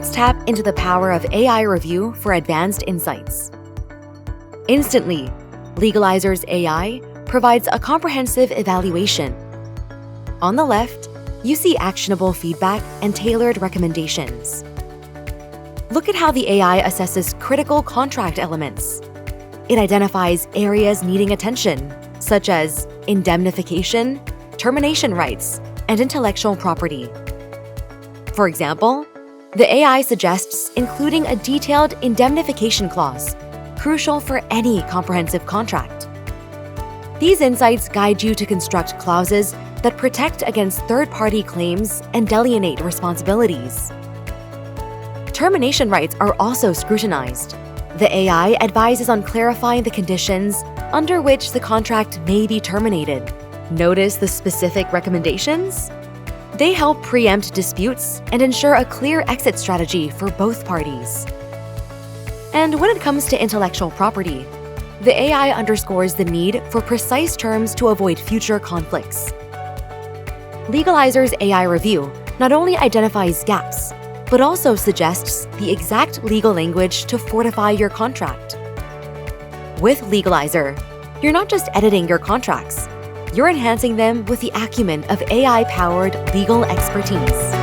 Let's tap into the power of AI review for advanced insights. Instantly, Legaliser's AI provides a comprehensive evaluation. On the left, you see actionable feedback and tailored recommendations. Look at how the AI assesses critical contract elements. It identifies areas needing attention, such as indemnification, termination rights, and intellectual property. For example, the AI suggests including a detailed indemnification clause, crucial for any comprehensive contract. These insights guide you to construct clauses that protect against third-party claims and delineate responsibilities. Termination rights are also scrutinized. The AI advises on clarifying the conditions under which the contract may be terminated. Notice the specific recommendations? They help preempt disputes and ensure a clear exit strategy for both parties. And when it comes to intellectual property, the AI underscores the need for precise terms to avoid future conflicts. Legaliser's AI review not only identifies gaps, but also suggests the exact legal language to fortify your contract. With Legaliser, you're not just editing your contracts, you're enhancing them with the acumen of AI-powered legal expertise.